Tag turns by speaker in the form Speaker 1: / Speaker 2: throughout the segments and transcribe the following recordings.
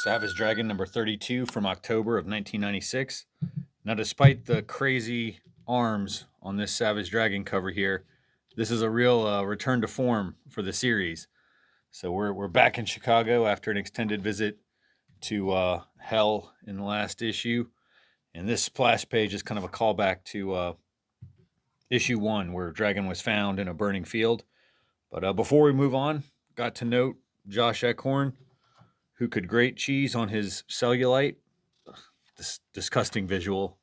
Speaker 1: Savage Dragon number 32 from October of 1996. Now, despite the crazy arms on this Savage Dragon cover here, this is a real return to form for the series. So we're back in Chicago after an extended visit to Hell in the last issue, and this splash page is kind of a callback to issue 1, where Dragon was found in a burning field. But before we move on, got to note Josh Eckhorn, who could grate cheese on his cellulite. This disgusting visual.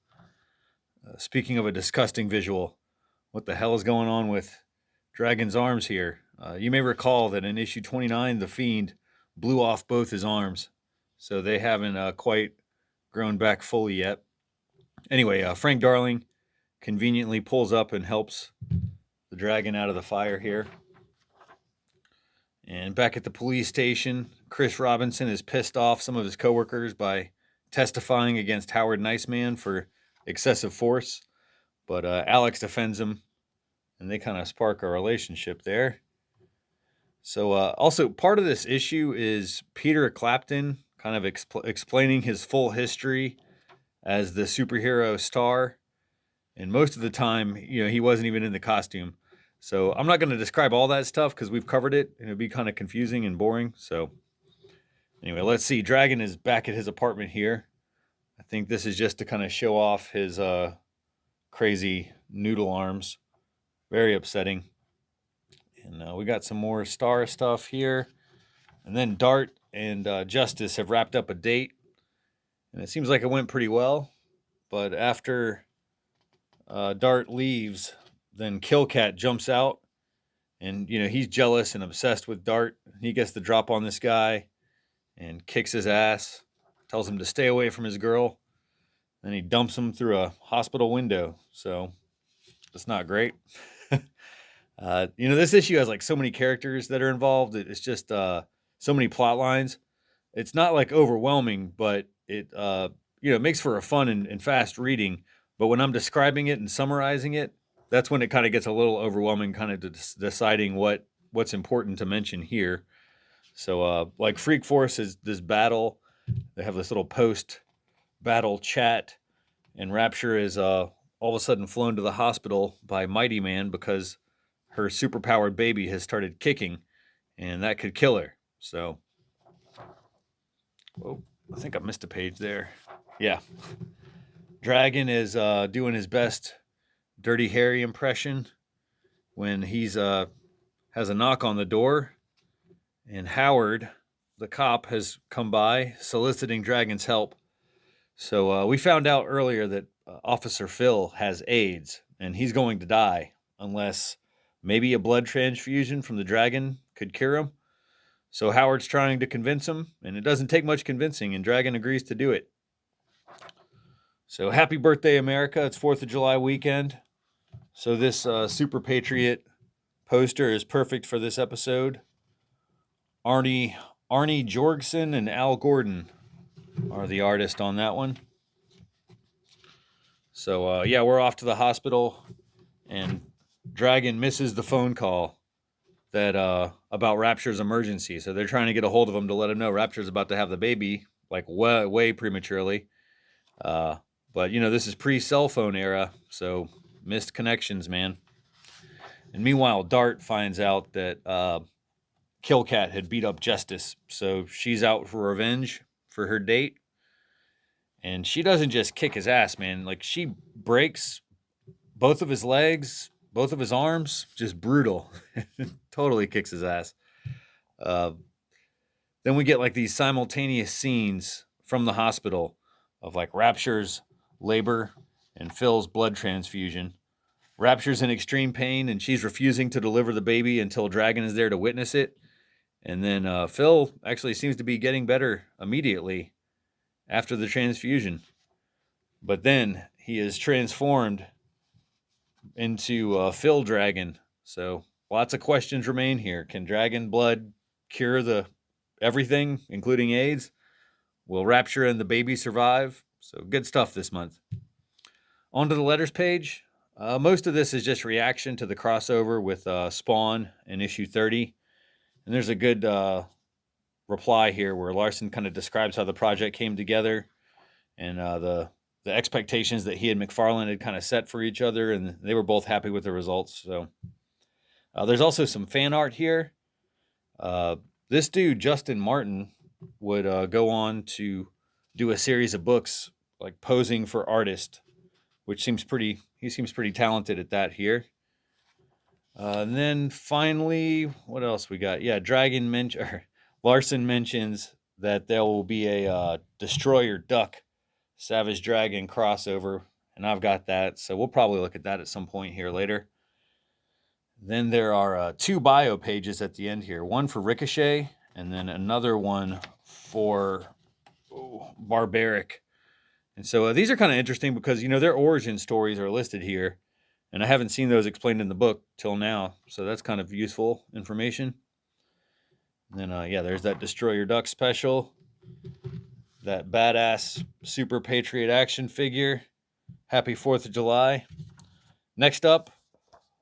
Speaker 1: Speaking of a disgusting visual, what the hell is going on with Dragon's arms here? You may recall that in issue 29, the Fiend blew off both his arms, so they haven't quite grown back fully yet. Anyway, Frank Darling conveniently pulls up and helps the Dragon out of the fire here. And back at the police station, Chris Robinson has pissed off some of his coworkers by testifying against Howard Niceman for excessive force. But Alex defends him, and they kind of spark a relationship there. So also part of this issue is Peter Clapton kind of explaining his full history as the superhero star. And most of the time, he wasn't even in the costume. So I'm not going to describe all that stuff because we've covered it, and it'd be kind of confusing and boring. So anyway, let's see. Dragon is back at his apartment here. I think this is just to kind of show off his crazy noodle arms. Very upsetting. And we got some more Star stuff here. And then Dart and Justice have wrapped up a date. And it seems like it went pretty well. But after Dart leaves, then Killcat jumps out, and he's jealous and obsessed with Dart. He gets the drop on this guy and kicks his ass, tells him to stay away from his girl. Then he dumps him through a hospital window. So that's not great. This issue has like so many characters that are involved. It's just so many plot lines. It's not like overwhelming, but it makes for a fun and fast reading. But when I'm describing it and summarizing it, that's when it kind of gets a little overwhelming, kind of deciding what's important to mention here. So, like Freak Force is this battle. They have this little post-battle chat, and Rapture is all of a sudden flown to the hospital by Mighty Man because her superpowered baby has started kicking, and that could kill her. So, I think I missed a page there. Yeah. Dragon is doing his best Dirty Harry impression when he's has a knock on the door, and Howard, the cop, has come by soliciting Dragon's help. So we found out earlier that Officer Phil has AIDS, and he's going to die unless maybe a blood transfusion from the Dragon could cure him. So Howard's trying to convince him, and it doesn't take much convincing, and Dragon agrees to do it. So happy birthday, America. It's 4th of July weekend. So this Super Patriot poster is perfect for this episode. Arnie Jorgensen and Al Gordon are the artists on that one. So, we're off to the hospital, and Dragon misses the phone call that about Rapture's emergency. So they're trying to get a hold of him to let him know Rapture's about to have the baby, like way prematurely. But, this is pre-cell phone era, so missed connections, man. And meanwhile, Dart finds out that Killcat had beat up Justice, so she's out for revenge for her date. And she doesn't just kick his ass, man. Like, she breaks both of his legs, both of his arms, just brutal. Totally kicks his ass. Then we get like these simultaneous scenes from the hospital of like Rapture's labor and Phil's blood transfusion. Rapture's in extreme pain, and she's refusing to deliver the baby until Dragon is there to witness it. And then Phil actually seems to be getting better immediately after the transfusion. But then he is transformed into Phil Dragon. So lots of questions remain here. Can Dragon blood cure everything, including AIDS? Will Rapture and the baby survive? So good stuff this month. On to the letters page. Most of this is just reaction to the crossover with Spawn in issue 30. And there's a good reply here where Larson kind of describes how the project came together and the expectations that he and McFarlane had kind of set for each other, and they were both happy with the results. So there's also some fan art here. This dude, Justin Martin, would go on to do a series of books like Posing for Artist, which seems pretty talented at that here. And then finally, what else we got? Yeah, Larson mentions that there will be a Destroyer Duck Savage Dragon crossover, and I've got that, so we'll probably look at that at some point here later. Then there are 2 bio pages at the end here, one for Ricochet and then another one for Barbaric. And so these are kind of interesting because, their origin stories are listed here, and I haven't seen those explained in the book till now, so that's kind of useful information. And then, there's that Destroyer Duck special, that badass Super Patriot action figure. Happy 4th of July. Next up,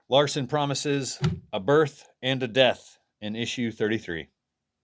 Speaker 1: Larson promises a birth and a death in issue 33.